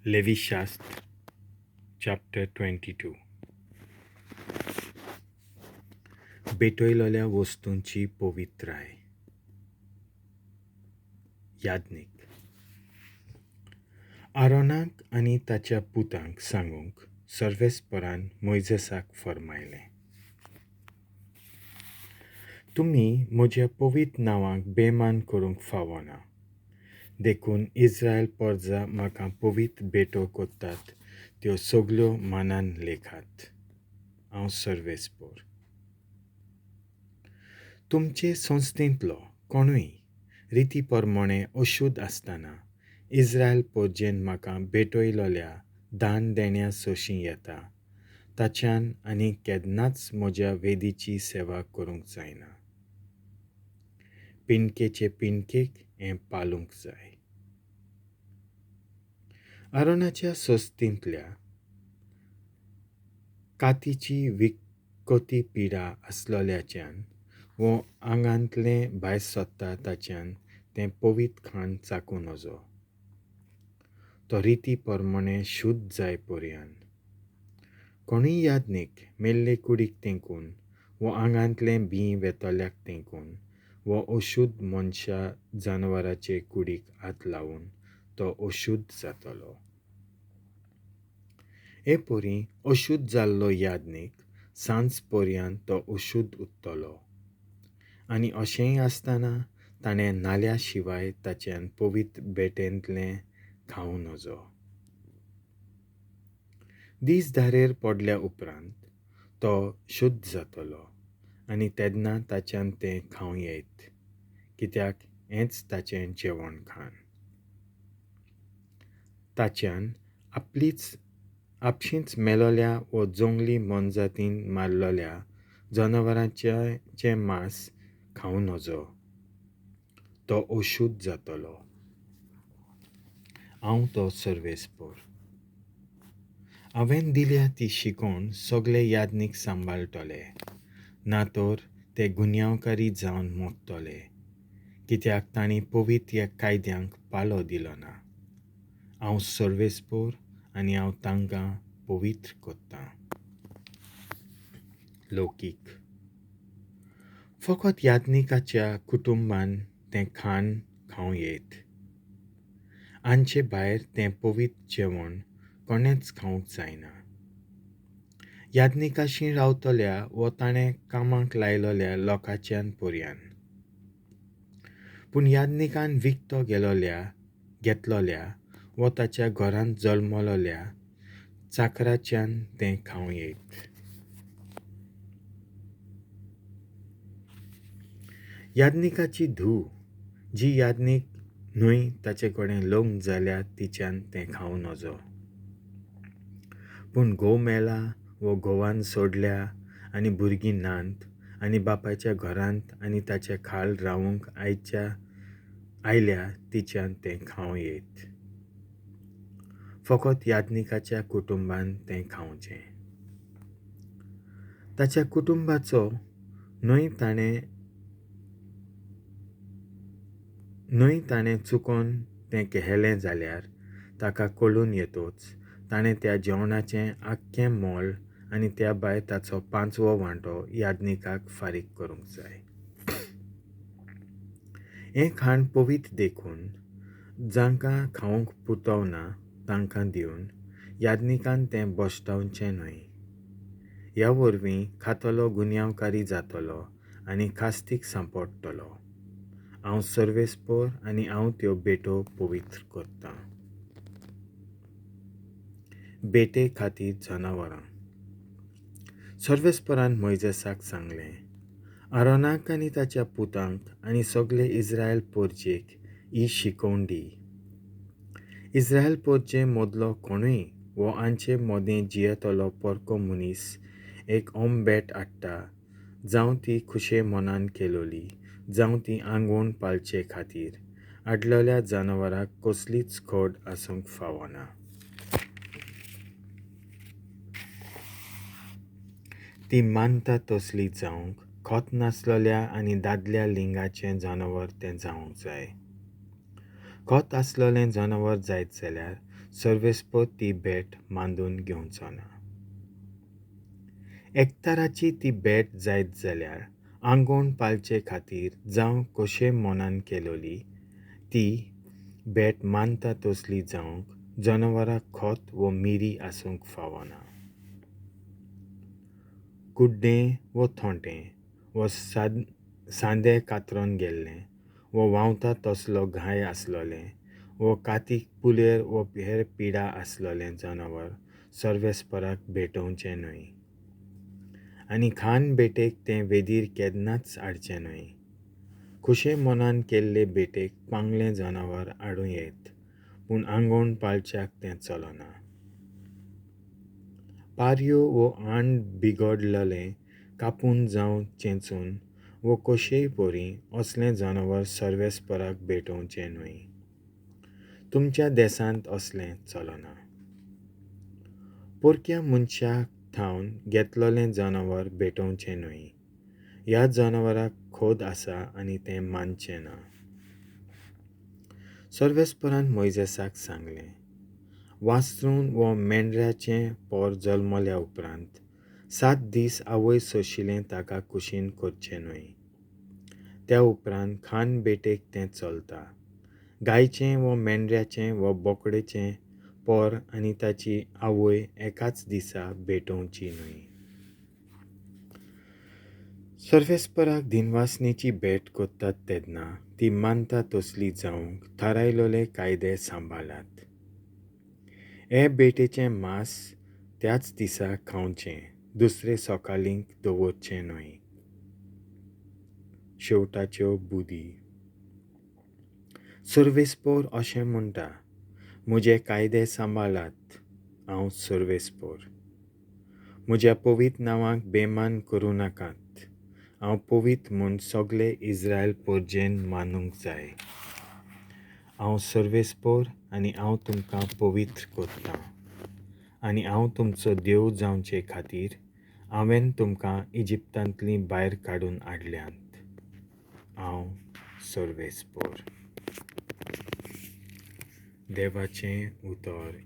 Levi-Xastr, chapter 22. Bhettoilolea vostunchi povitr. याज्ञिक आरोनाक आनी ताच्या पुतांक सांगूंक सर्वेस्परान मोइजेसाक फरमायलें. तुमी म्हज्या पवित्र नांवाक बेमान करूंक फावना. देखून इस्रायल परजा म्हाका पवित्र भेटो कोत्तात त्यो सगल्यो मानान लेखात. हांव सर्वेस्पोर. तुमचे संस्थेंतलो कोणूय रिती प्रमाणे अशुद्ध आसतना इस्रायल परजेन म्हाका भेटोइलोल्या दान देण्या सोशी येता ताच्यान आनी केन्नाच म्हज्या वेदीची सेवा करूंक जायना. पिणकेचे पिणकेक हें पालूंक जाय. आरोनाच्या सोस्तींतल्या कातीची विकोती पिडा आसलोल्याच्यान वो आंगांतलें भायर सोदता ताच्यान तें पवित्र खाण चाकूं नजो. तो रिती प्रमाणे शुद्ध जाय पर्यान कोणूय याज्ञीक मेल्ले कुडीक तेंकून वो आंगांतलें बी वेतोल्याक तेंकून वो अशुद्ध मनशा जानवराचे कुडीक हात लावून तो अशुद्ध जातलो. हे परी अशुद्ध जाल्लो याज्ञीक सांज पर्यंत तो अशुद्ध उरतलो आनी अशेंय आसतना ताणें नाल्या शिवाय ताच्यान पवित्र भेटेंतलें खावं नजो. दीस धारेर पडल्या उपरांत तो शुद्ध जातलो आनी तेन्ना ताच्यान तें खावं येत, कित्याक हेंच ताचें जेवण खाण. ताच्यान आपशींच मेलोल्या वो जोंगली मनजातीन मारलोल्या जनावरांचें मांस खावं नजो. तो अशुद्ध जातलो. हांव तो सर्वेस्पोर. हांवें दिल्या ती शिकोण सगळे याज्ञीक सांबाळटले, ना तर ते गुन्यांवकारी जावन मोडटले, कित्याक तांणी पवित्र ह्या कायद्यांक पालो दिलो ना. हांव सर्वेस्पोर आनी हांव तांकां पवित्र कोत्तां. लौकीक फकत याज्ञिकाच्या कुटुंबान तें खाण खावं येत. हांचे भायर तें पवित्र जेवण कोणेंच खावंक जायना. याज्ञिकाशी रावतल्या वो ताणें कामाक लायलोल्या लोकांच्यान पर्यान. पूण याज्ञिकान विकतो घेतलोल्या वो ताच्या घरांत जल्मलोल्या चाकराच्यान तें खावं येत. याज्ञिकाची धूव जी याज्ञीक न्हय ताचे कडेन लग्न जाल्या तिच्यान तें खावं नजो. पूण घोव मेला वो घोवान सोडल्या आनी भुरगीं नात आनी बापायच्या घरांत आनी ताचे खाल रावूंक आयल्या तिच्यान तें खावं येत. फकत याज्ञिकाच्या कुटुंबान तें खावचें. ताच्या कुटुंबाचो न्हय ताणें चुकोन तें केलें जाल्यार ताका कळून येतोच ताणें त्या जेवणाचें आख्खें मोल आनी त्या भायर ताचो 5वो वांटो याज्ञिकाक फारीक करूंक जाय. हें खाण पवित्र देखून जांकां खावंक पुतवना तांकां दिवन याज्ञिकान तें बोश्टावचें न्हय. ह्या वरवीं खातलो गुन्यांवकारी जातलो आनी कास्तीक सांपडटलो. हांव सर्वेस्पोर आनी हांव त्यो भेटो पवित्र कोत्तां. भेटे खातीर जनावरां. सर्वेस्परान मोइजेसाक सांगलें, आरोनाक आनी ताच्या पुतांक आनी सगळे इस्रायल परजेक ही शिकोवण दी. इस्रायल परजे मदलो कोणूय वो हांचे मोदें जियेतलो परको मनीस एक भेट हाडटा, जावं ती खुशे मनान केलोली जावं ती आंगवण पालचे खातीर हाडलोल्या जनावराक कसलीच खोड आसूंक फावना. ती मानता तसली जावंक खोत नासलोल्या आनी दादल्या लिंगाचें जनावर तें जावंक जाय. खोत आसलोलें जनावर जायत जाल्यार सर्वेस्पोर ती भेट मांडून घेवचो ना. एकताराची ती भेट जायत जाल्यार आंगोण पालचे खातीर जावं कशे मनान केलोली ती भेट मानता तसली जावंक जनावराक खोत वो मिरी आसूंक फावना. कुड्डें वो थोंटें वो सांदें कातरोन गेल्लें वो व्हांवता तसलो घाय आसलोलें वो कातीक पुलेर वो हेर पिडा आसलोलें जनावर सर्वेस्पराक भेटोवचें न्हय. आनी खान भेटेक तें वेदीर केन्नाच हाडचें न्हय. खुशे मनान केल्ले भेटेक पांगलें जनावर हाडूं येत पूण आंगोण पालच्याक तें चलना. पारयो वो आंड बिगडलेलें कापून जावं चेंचून वो कशेय पोरी असलें जनावर सर्वेस्पराक भेटोवचें न्हय. तुमच्या देसांत असलें चलना. पोरक्या मनशाक थावन घेतलोलें जनावर भेटोवचें न्हय. ह्या जनावराक खोद आसा आनी तें मानचें ना. सर्वेस्परान मोइजेसाक सांगलें, वासरून वो मेंढऱ्याचें पोर जल्मल्या उपरांत 7 दीस आवय सोशिल्लें ताका कुशीन करचें न्हय. त्या उपरांत खान भेटेक तें चलता. गायचें वो मेंढऱ्याचें वो बोकडेचें पोर आनी ताची आवय एकाच दिसा भेटोवची न्हय. सर्वेस्पराक दिनवासनेची भेट कोत्तात तेन्ना ती मानता तसली जावंक थारायलोले कायदे samballat. हे भेटेचें मांस त्याच दिसा खावचें, दुसरे सकाळींक दवरचें न्हय. शेवटाच्यो बुदी. सोर्वेस्पोर अशें म्हणटा, म्हजे कायदे samballat, हांव सोर्वेस्पोर. म्हज्या पवित्र नांवाक बेमान करूं नाकात. हांव पवित्र म्हूण सगळे इस्रायल परजेन मानूंक जाय. हांव सोर्वेस्पोर आनी हांव तुमकां पवित्र कोत्तां. आनी हांव तुमचो देव जावचे खातीर हांवें तुमकां इजिप्तांतली भायर काडून हाडल्यांत. हांव सोर्वेस्पोर. देवाचें उतर